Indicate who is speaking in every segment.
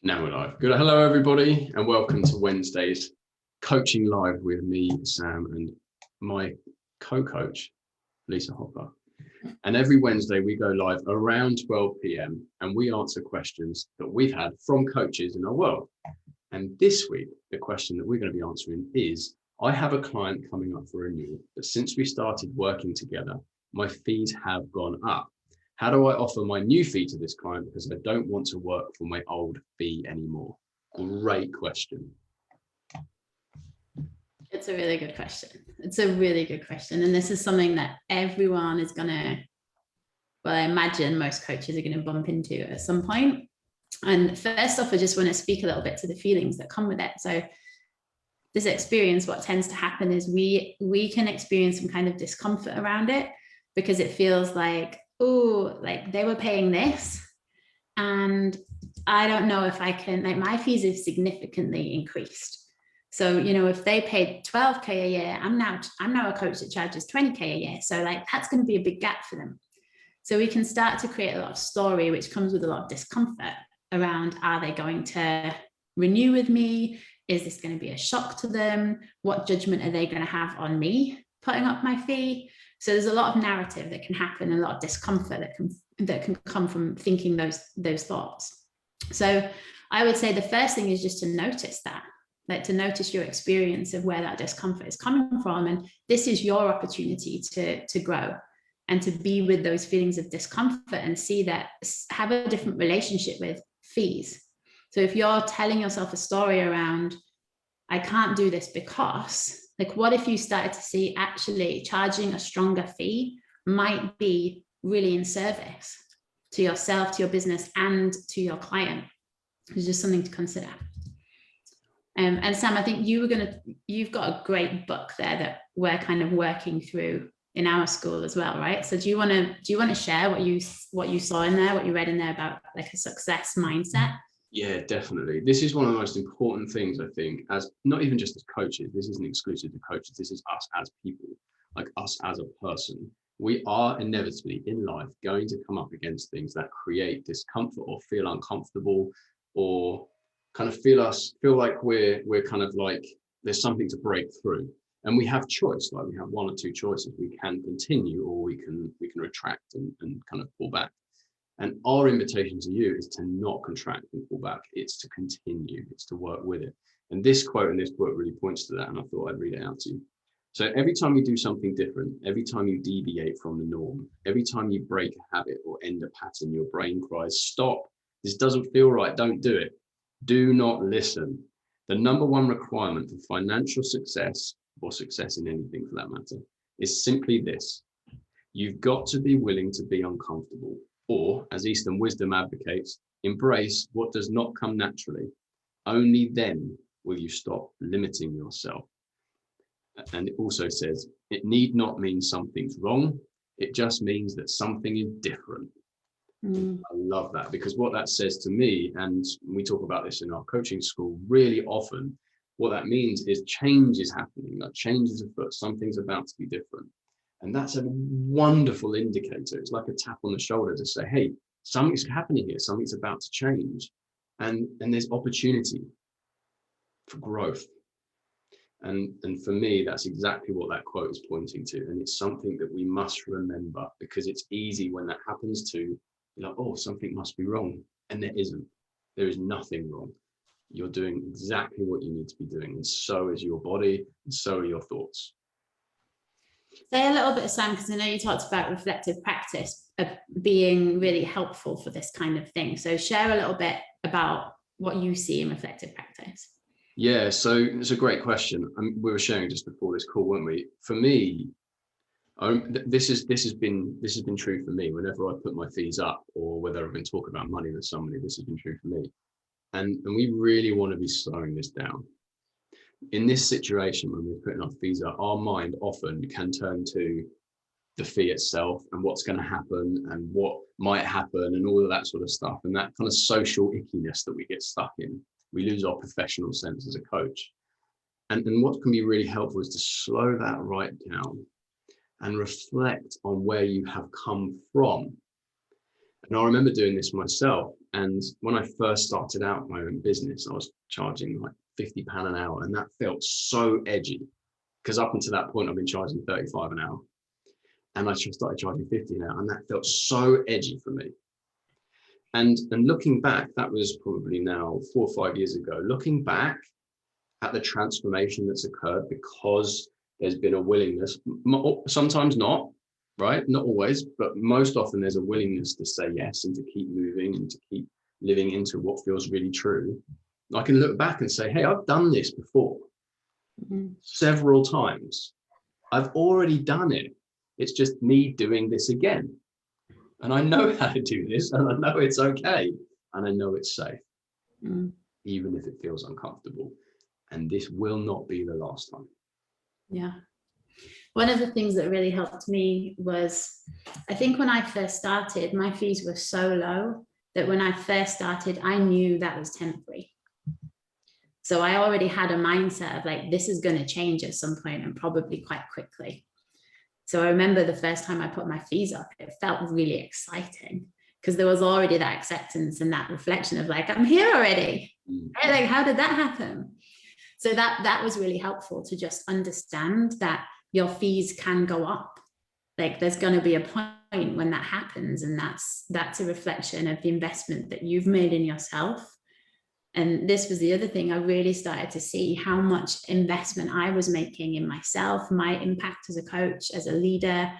Speaker 1: Now we're live. Good. Hello, everybody, and welcome to Wednesday's Coaching Live with me, Sam, and my co-coach, Lisa Hopper. And every Wednesday we go live around 12 p.m. and we answer questions that we've had from coaches in our world. And this week, the question that we're going to be answering is, I have a client coming up for renewal, but since we started working together, my fees have gone up. How do I offer my new fee to this client because I don't want to work for my old fee anymore? Great question.
Speaker 2: It's a really good question. It's a really good question. And this is something that everyone is going to, well, I imagine most coaches are going to bump into at some point. And first off, I just want to speak a little bit to the feelings that come with it. So this experience, what tends to happen is we can experience some kind of discomfort around it because it feels like, oh, like they were paying this and I don't know if I can, like my fees have significantly increased. So, you know, if they paid 12K a year, I'm now a coach that charges 20K a year. So like, that's going to be a big gap for them. So we can start to create a lot of story, which comes with a lot of discomfort around, are they going to renew with me? Is this going to be a shock to them? What judgment are they going to have on me putting up my fee? So there's a lot of narrative that can happen, a lot of discomfort that can come from thinking those thoughts. So I would say the first thing is just to notice that, like to notice your experience of where that discomfort is coming from. And this is your opportunity to grow and to be with those feelings of discomfort and see that, have a different relationship with fees. So if you're telling yourself a story around, I can't do this because, like, what if you started to see actually charging a stronger fee might be really in service to yourself, to your business, and to your client? It's just something to consider. And Sam, I think you've got a great book there that we're kind of working through in our school as well, right? So do you want to share what you saw in there, what you read in there about like a success mindset?
Speaker 1: Yeah, definitely. This is one of the most important things, I think, as not even just as coaches. This isn't exclusive to coaches. This is us as people, like us as a person. We are inevitably in life going to come up against things that create discomfort or feel uncomfortable or kind of feel like we're kind of like there's something to break through. And we have choice, like we have one or two choices. We can continue or we can retract and kind of pull back. And our invitation to you is to not contract and pull back. It's to continue. It's to work with it. And this quote in this book really points to that. And I thought I'd read it out to you. So every time you do something different, every time you deviate from the norm, every time you break a habit or end a pattern, your brain cries, stop. This doesn't feel right. Don't do it. Do not listen. The number one requirement for financial success, or success in anything for that matter, is simply this. You've got to be willing to be uncomfortable. Or, as Eastern wisdom advocates, embrace what does not come naturally. Only then will you stop limiting yourself. And it also says, it need not mean something's wrong. It just means that something is different. I love that, because what that says to me, and we talk about this in our coaching school really often, what that means is change is happening, like change is afoot, something's about to be different. And that's a wonderful indicator. It's like a tap on the shoulder to say, hey, something's happening here. Something's about to change. And there's opportunity for growth. And for me, that's exactly what that quote is pointing to. And it's something that we must remember, because it's easy when that happens to be like, oh, something must be wrong. And there isn't. There is nothing wrong. You're doing exactly what you need to be doing. And so is your body, and so are your thoughts.
Speaker 2: Say a little bit, Sam, because I know you talked about reflective practice being really helpful for this kind of thing. So share a little bit about what you see in reflective practice.
Speaker 1: Yeah, so it's a great question. We were sharing just before this call, weren't we? For me, this has been true for me. Whenever I put my fees up, or whether I've been talking about money with somebody, this has been true for me. And we really want to be slowing this down. In this situation, when we're putting our fees up, our mind often can turn to the fee itself and what's going to happen and what might happen and all of that sort of stuff. And that kind of social ickiness that we get stuck in. We lose our professional sense as a coach. And what can be really helpful is to slow that right down and reflect on where you have come from. And I remember doing this myself. And when I first started out my own business, I was charging like £50 an hour, and that felt so edgy, because up until that point I've been charging 35 an hour, and I started charging 50 an hour, and that felt so edgy for me. And looking back, that was probably now 4 or 5 years ago. Looking back at the transformation that's occurred, because there's been a willingness, sometimes not, right? Not always, but most often there's a willingness to say yes and to keep moving and to keep living into what feels really true. I can look back and say, hey, I've done this before several times. I've already done it. It's just me doing this again. And I know how to do this, and I know it's okay, and I know it's safe, even if it feels uncomfortable. And this will not be the last time.
Speaker 2: Yeah. One of the things that really helped me was, I think when I first started, my fees were so low that when I first started, I knew that was temporary. So I already had a mindset of like, this is going to change at some point, and probably quite quickly. So I remember the first time I put my fees up, it felt really exciting, because there was already that acceptance and that reflection of like, I'm here already. Right? Like, how did that happen? So that was really helpful to just understand that your fees can go up. Like, there's going to be a point when that happens, and that's a reflection of the investment that you've made in yourself. And this was the other thing, I really started to see how much investment I was making in myself, my impact as a coach, as a leader,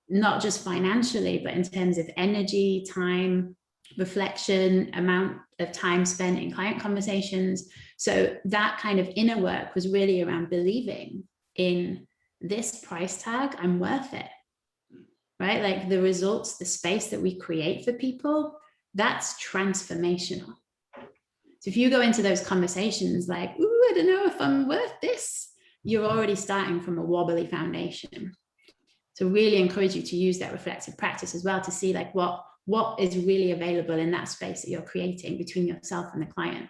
Speaker 2: not just financially, but in terms of energy, time, reflection, amount of time spent in client conversations. So that kind of inner work was really around believing in this price tag, I'm worth it, right? Like the results, the space that we create for people, that's transformational. So if you go into those conversations like, ooh, I don't know if I'm worth this, you're already starting from a wobbly foundation. So really encourage you to use that reflective practice as well to see like what is really available in that space that you're creating between yourself and the client.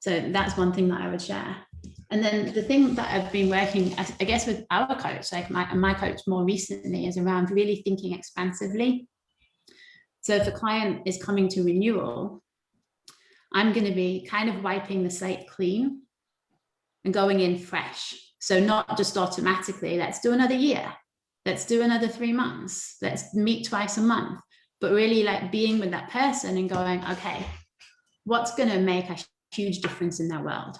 Speaker 2: So that's one thing that I would share. And then the thing that I've been working, I guess, with our coach, like my coach more recently, is around really thinking expansively. So if a client is coming to renewal, I'm going to be kind of wiping the slate clean and going in fresh. So not just automatically, let's do another year, let's do another 3 months, let's meet twice a month, but really like being with that person and going, okay, what's going to make a huge difference in their world?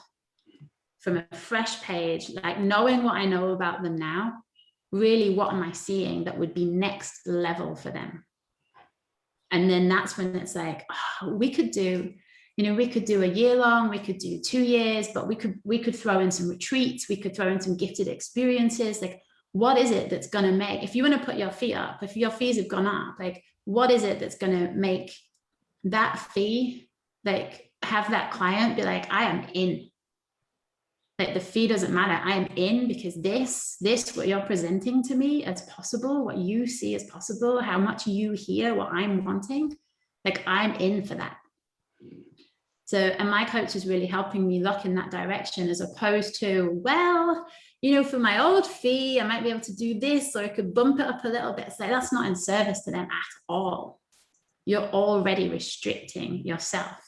Speaker 2: From a fresh page, like knowing what I know about them now, really what am I seeing that would be next level for them? And then that's when it's like, oh, we could do a year long, we could do 2 years, but we could throw in some retreats, we could throw in some gifted experiences. Like, what is it that's going to make, if you want to put your fee up, if your fees have gone up, like, what is it that's going to make that fee, like, have that client be like, I am in. Like, the fee doesn't matter. I am in because this, what you're presenting to me as possible, what you see as possible, how much you hear what I'm wanting, like, I'm in for that. So, and my coach is really helping me look in that direction, as opposed to, well, for my old fee, I might be able to do this, or I could bump it up a little bit. It's like, that's not in service to them at all. You're already restricting yourself.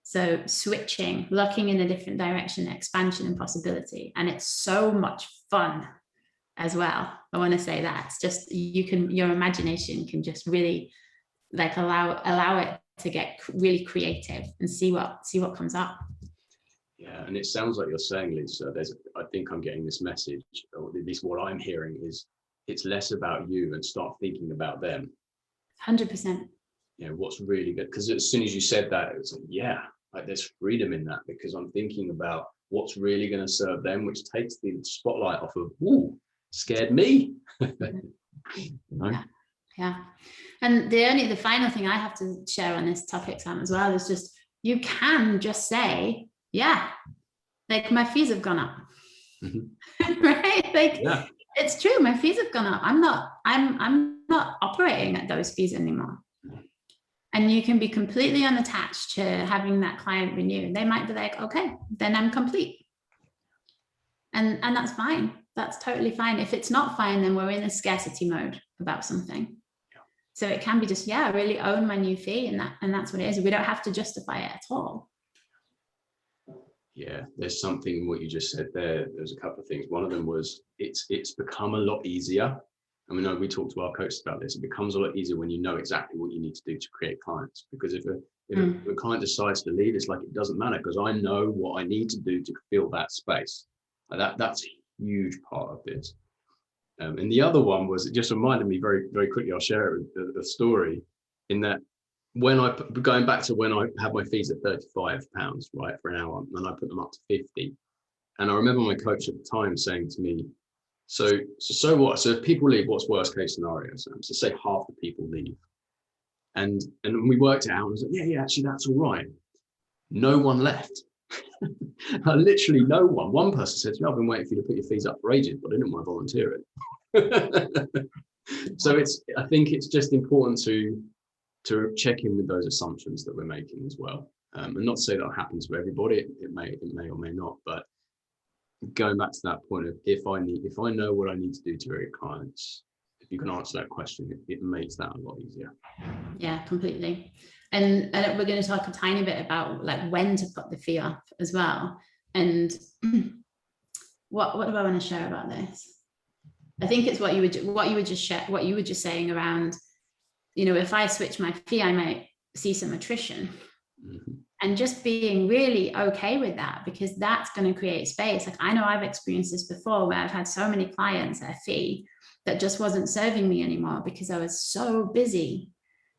Speaker 2: So switching, looking in a different direction, expansion and possibility. And it's so much fun as well. I want to say that it's just, your imagination can just really like allow it to get really creative and see what comes up.
Speaker 1: Yeah, and it sounds like you're saying, Lisa, I think I'm getting this message, or at least what I'm hearing is, it's less about you and start thinking about them.
Speaker 2: 100%.
Speaker 1: What's really good, because as soon as you said that, it's like, yeah, like there's freedom in that, because I'm thinking about what's really going to serve them, which takes the spotlight off of, ooh, scared me.
Speaker 2: Yeah. And the final thing I have to share on this topic, Sam, as well, is just, you can just say, yeah, like my fees have gone up. Right? Like, yeah. It's true, my fees have gone up. I'm not operating at those fees anymore. And you can be completely unattached to having that client renew. They might be like, okay, then I'm complete. And that's fine. That's totally fine. If it's not fine, then we're in a scarcity mode about something. So it can be just, I really own my new fee, and that's what it is. We don't have to justify it at all.
Speaker 1: Yeah, there's something what you just said there. There's a couple of things. One of them was it's become a lot easier. I mean, we talked to our coaches about this. It becomes a lot easier when you know exactly what you need to do to create clients. Because if a client decides to leave, it's like it doesn't matter because I know what I need to do to fill that space. That's a huge part of this. And the other one was, it just reminded me very, very quickly, I'll share it with the story, in that going back to when I had my fees at £35, right, for an hour, and I put them up to 50. And I remember my coach at the time saying to me, so what? So if people leave, what's worst case scenario? So say half the people leave. And we worked it out, and I was like, yeah, actually, that's all right. No one left. Literally no one. One person said to me, I've been waiting for you to put your fees up for ages, but I didn't want to volunteer it. So I think it's just important to check in with those assumptions that we're making as well. And not to say that happens to everybody, it may or may not, but going back to that point of if I know what I need to do to create clients, if you can answer that question, it makes that a lot easier.
Speaker 2: Yeah, completely. And we're going to talk a tiny bit about like when to put the fee up as well. And what do I want to share about this? I think it's what you were just saying around, if I switch my fee, I might see some attrition. Mm-hmm. And just being really okay with that, because that's going to create space. Like I know I've experienced this before where I've had so many clients at a fee that just wasn't serving me anymore because I was so busy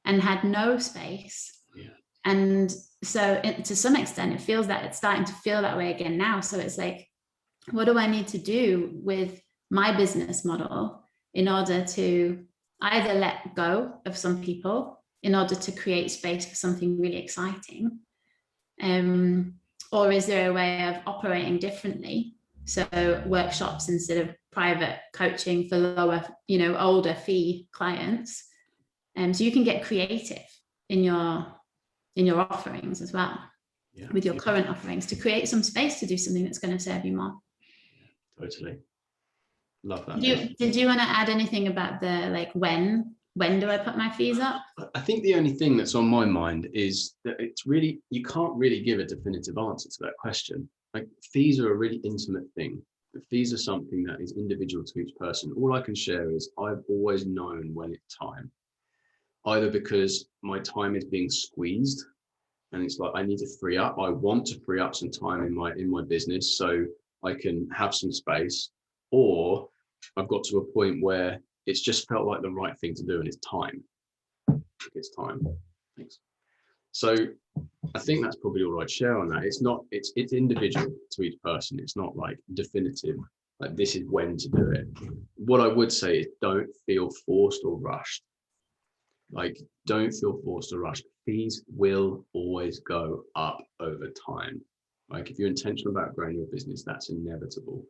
Speaker 2: and had no space. Yeah. And so to some extent, it feels that it's starting to feel that way again now. So it's like, what do I need to do with my business model in order to either let go of some people in order to create space for something really exciting? Or is there a way of operating differently? So workshops instead of private coaching for lower, older fee clients. So you can get creative in your offerings as well, with your current offerings, to create some space to do something that's going to serve you more.
Speaker 1: Totally. Love that.
Speaker 2: Did you want to add anything about the like when do I put my fees up?
Speaker 1: I think the only thing that's on my mind is that it's really, you can't really give a definitive answer to that question. Like fees are a really intimate thing. The fees are something that is individual to each person. All I can share is I've always known when it's time, either because my time is being squeezed and it's like I need to free up. I want to free up some time in my business so I can have some space, or I've got to a point where it's just felt like the right thing to do and it's time. It's time. Thanks. So I think that's probably all I'd share on that. It's individual to each person. It's not like definitive, like this is when to do it. What I would say is don't feel forced or rushed. Like don't feel forced or rushed. Fees will always go up over time. Like if you're intentional about growing your business, that's inevitable.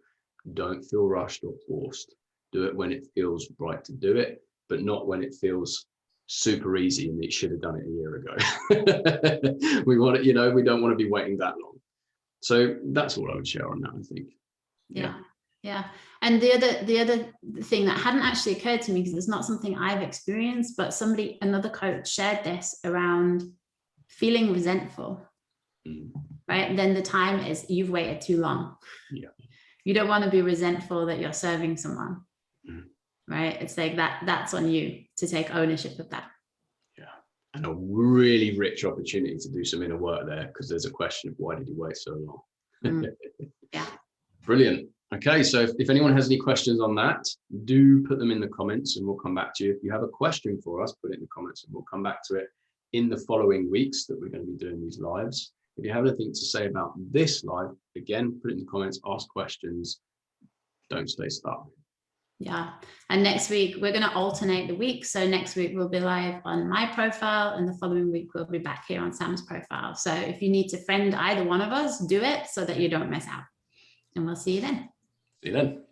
Speaker 1: Don't feel rushed or forced. Do it when it feels right to do it, but not when it feels super easy and you should have done it a year ago. We want it, we don't want to be waiting that long. So that's all I would share on that, I think.
Speaker 2: Yeah. And the other thing that hadn't actually occurred to me, because it's not something I've experienced, but another coach shared this around feeling resentful. Right? Then the time is you've waited too long.
Speaker 1: Yeah.
Speaker 2: You don't want to be resentful that you're serving someone. Right? It's like that's on you to take ownership of that.
Speaker 1: Yeah. And a really rich opportunity to do some inner work there, because there's a question of why did you wait so long?
Speaker 2: Yeah.
Speaker 1: Brilliant. Okay, so if anyone has any questions on that, do put them in the comments and we'll come back to you. If you have a question for us, put it in the comments and we'll come back to it in the following weeks that we're going to be doing these lives. If you have anything to say about this live, again, put it in the comments, ask questions, don't stay stuck.
Speaker 2: Yeah. And next week, we're going to alternate the weeks. So next week we'll be live on my profile and the following week we'll be back here on Sam's profile. So if you need to friend either one of us, do it so that you don't miss out. And we'll see you then.
Speaker 1: See you then.